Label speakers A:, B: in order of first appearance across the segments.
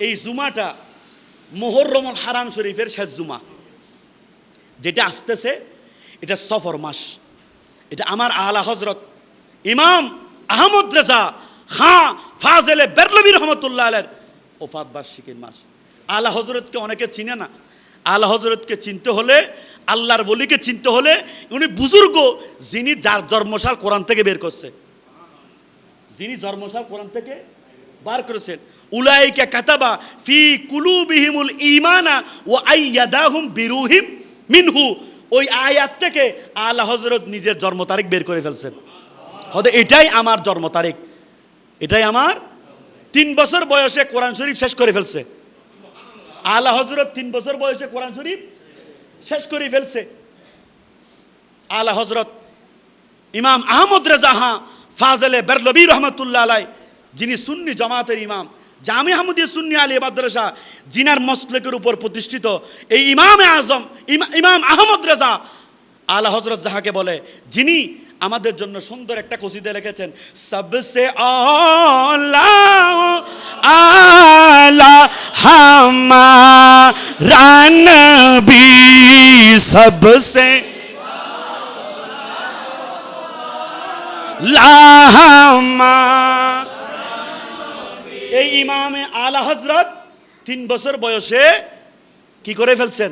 A: এই জুমাটা মুহররমুল হারাম শরীফের শেষ জুমা, যেটা আসতেছে, এটা সফর মাস। এটা আমার আলা হজরত ইমাম আহমদ রেজা খাঁ ফাজেলে বেরলভী রহমতুল্লাহ আলাইহির ওফাত বার্ষিকীর মাস। আলা হজরতকে অনেকে চিনে না। আলা হজরতকে চিনতে হলে, আল্লাহর ওলিকে চিনতে হলে, উনি বুজুর্গ যিনি যার জন্মসাল কোরআন থেকে বের করছে, যিনি জন্মসাল কোরআন থেকে বার করেছেন। উলাইকা কাতাবা ফি কুলুবিহিমুল ঈমানা ওয়া আইয়াদাহুম বিরুহিম মিনহু, ওই আয়াত থেকে আলা হযরত নিজের জন্ম তারিখ বের করে ফেলছেন। হয়তো এটাই আমার জন্ম তারিখ, এটাই আমার 3 বছর বয়সে কোরআন শরীফ শেষ করে ফেলছে। আলা হযরত 3 বছর বয়সে কোরআন শরীফ শেষ করে ফেলছে। আলা হযরত ইমাম আহমদ রেজা খাঁ ফাজেলে বেরলভী রহমতুল্লাহ আলাইহি, যিনি সুন্নি জামাতের ইমাম, জামি আহমদিয়া সুন্নি আলিয়া মাদ্রাসা জিনার মসলকের উপর প্রতিষ্ঠিত এই ইমামে আজম ইমাম আহমদ রেজা আলা হযরত যাহাকে বলে, যিনি আমাদের জন্য সুন্দর একটা কসিদা লিখেছেন, সবসে আলা আলা হামারা নবী, সবসে লাহামা। এই ইমামে আলা হযরত 3 বছর বয়সে কি করে ফেলছেন?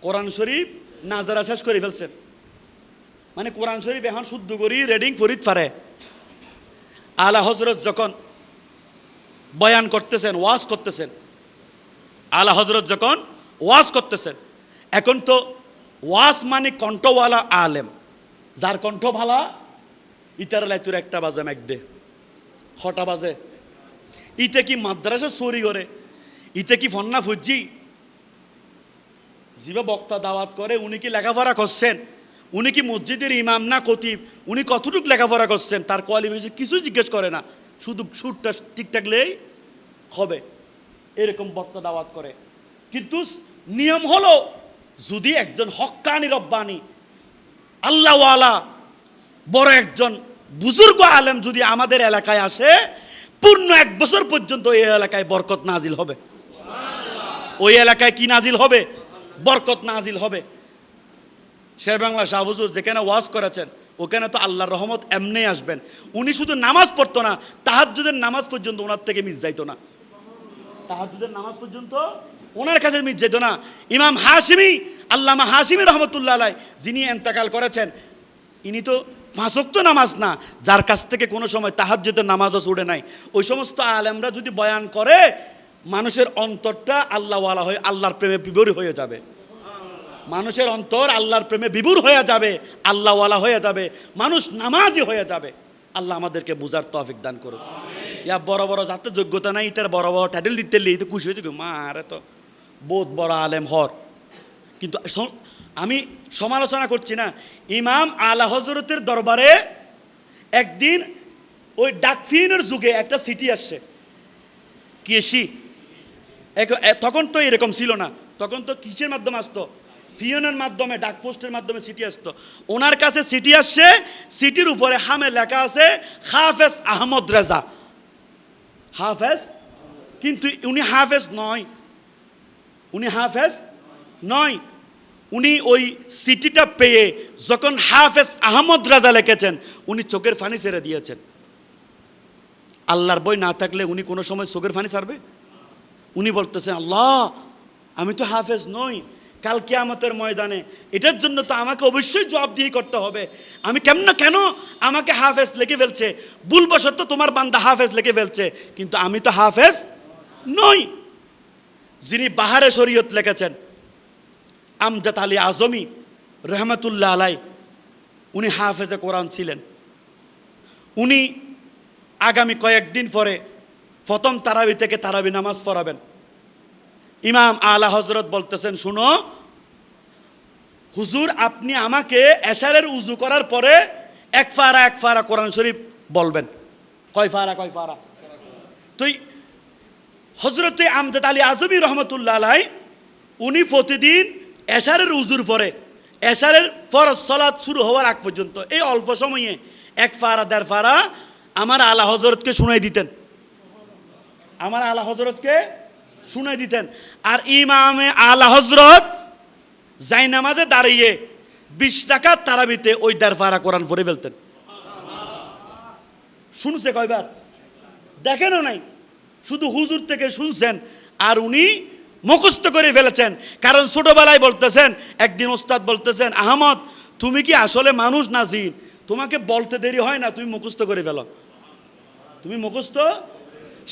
A: কোরআন শরীফ নাজারা শেষ করে ফেলছেন। মানে কোরআন শরীফ এখন শুদ্ধ করি রিডিং ফরিদ পারে। আলা হযরত যখন বয়ান করতেছেন, ওয়াজ করতেছেন, আলা হযরত যখন ওয়াজ করতেছেন, এখন তো ওয়াজ মানে কণ্ঠওয়ালা আলেম, যার কণ্ঠ ভালা, ইতার লাইতুর 1টা বাজে মেঘদে 6টা বাজে, ইতে কি মাদ্রাসা চুরি করে, ইতে কি ফন্না ফুজি জিবা বক্তা দাওয়াত করে, উনি কি লেখাপড়া করছেন, উনি কি মসজিদের ইমাম না খতিব, উনি কতটুকু লেখাপড়া করছেন, তার কোয়ালিফিকেশন কিছু জিজ্ঞেস করে না, শুধু সুরটা ঠিক থাকলেই হবে, এরকম বক্তা দাওয়াত করে। কিন্তু নিয়ম হলো, যদি একজন হক্কানি রব্বানি আল্লাহওয়ালা বড় একজন বুজুর্গ আলেম যদি আমাদের এলাকায় আসে, পূর্ণ 1 বছর পর্যন্ত এই এলাকায় বরকত নাজিল হবে। ওই এলাকায় কি নাজিল হবে? বরকত নাজিল হবে। শেরবাংলা শাহ হুজুর যেখানে ওয়াজ করেছেন, ওখানে তো আল্লাহর রহমত এমনি আসবেন। উনি শুধু নামাজ পড়তো না, তাহাজ্জুদের নামাজ পর্যন্ত ওনার থেকে মিস যাইতো না। তাহাজ্জুদের নামাজ পর্যন্ত ওনার কাছে মিস যাইতো না। ইমাম হাশিমি, আল্লামা হাশিমি রহমতুল্লাহ আলাইহি, যিনি ইন্তেকাল করেছেন, ইনি তো 5 ওয়াক্ত নামাজ না, যার কাছ থেকে কোনো সময় তাহাজ্জুদের নামাজও ছুটে নাই। ওই সমস্ত আলেমরা যদি বয়ান করে, মানুষের অন্তরটা আল্লাহওয়ালা হয়ে আল্লাহর প্রেমে বিভোর হয়ে যাবে। মানুষের অন্তর আল্লাহর প্রেমে বিভোর হয়ে যাবে, আল্লাহওয়ালা হয়ে যাবে, মানুষ নামাজি হয়ে যাবে। আল্লাহ আমাদেরকে বুঝার তৌফিক দান করুন। ইয়া বড় বড় যাতে যোগ্যতা নাই, তার বড় বড় টাইটেল দিতে তো খুশি হয়েছে, মা আরে তো বহুত বড় আলেম হর। কিন্তু আমি সমালোচনা করছি না। ইমাম আলা হযরতের দরবারে একদিন ওই ডাকফিনের যুগে একটা সিটি আসছে, কেশি। তখন তো এরকম ছিল না, তখন তো কিসের মাধ্যমে আসতো? ফিয়নের মাধ্যমে, ডাকপোস্টের মাধ্যমে সিটি আসতো। ওনার কাছে সিটি আসছে, সিটির উপরে হামে লেখা আছে হাফেজ আহমদ রেজা। হাফেজ, কিন্তু উনি হাফেজ নয়, উনি হাফেজ নয়। উনি ওই সিটিটা পেয়ে যখন হাফেজ আহমদ রাজা লিখেছেন, উনি চোখের পানি ছেড়ে দিয়েছেন। আল্লাহর বই না থাকলে উনি কোনো সময় চোখের পানি ছাড়বে? উনি বলতেছেন, আল্লাহ আমি তো হাফেজ নই, কাল কিয়ামতের ময়দানে এটার জন্য তো আমাকে অবশ্যই জবাবদিহি করতে হবে। আমি কেন আমাকে হাফেজ লিখে ফেলছে, ভুলবশত তোমার বান্দা হাফেজ লিখে ফেলছে, কিন্তু আমি তো হাফেজ নই। যিনি বাহারে শরীয়ত লিখেছেন আমজাদ আলী আজমি রহমতুল্লাহ আলাই, উনি হাফেজে কোরআন ছিলেন। উনি আগামী কয়েকদিন পরে প্রথম তারাবি থেকে তারাবি নামাজ পড়াবেন। ইমাম আলা হযরত বলতেছেন, শুনো হুজুর, আপনি আমাকে এশারের উজু করার পরে এক ফারা কোরআন শরীফ বলবেন। কয় ফারা? তুই হযরতে আমজাদ আলী আজমি রহমতুল্লাহ আলাই, উনি প্রতিদিন এশারের উজুর পরে, এশারের ফরজ সালাত শুরু হওয়ার আগ পর্যন্ত এই অল্প সময়ে 1 ফারা 1.5 ফারা আমার আলা হযরতকে শুনাই দিতেন। আমার আলা হজরতকে শুনে দিতেন। আর ইমামে আলা হজরত যাই নামাজে দাঁড়িয়ে 20 টাকা তারাবিতে ওই 1.5 পারা কোরআন পড়ে ফেলতেন। শুনছে কয়বার? দেখেনও নাই, শুধু হুজুর থেকে শুনছেন আর উনি মুখস্থ করে ফেলেছেন। কারণ ছোটবেলায় বলতেছেন, একদিন ওস্তাদ বলতেছেন, আহমদ তুমি কি আসলে মানুষ না জিন? তোমাকে বলতে দেরি হয় না, তুমি মুখস্থ করে ফেলো। তুমি মুখস্থ।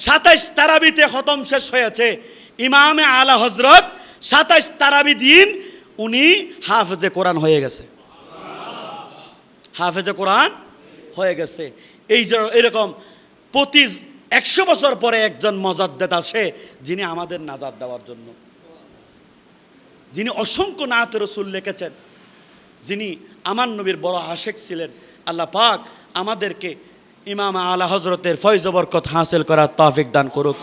A: 27 তারাবিতে খতম শেষ হয়েছে। ইমামে আলা হজরত 27 তারাবি দিন উনি হাফেজে কোরআন হয়ে গেছে। হাফেজে কোরআন হয়ে গেছে। এই যে এরকম প্রতি 100 বছর পরে একজন মুজাদ্দিদ আসে, যিনি আমাদের নাজাত দেওয়ার জন্য, যিনি অসংখ্য নাত রসুল লিখেছেন, যিনি আমার নবীর বড় আশেক ছিলেন। আল্লাহ পাক আমাদেরকে ইমাম আলা হজরতের ফয়জ বরকত হাসিল করার তৌফিক দান করুক।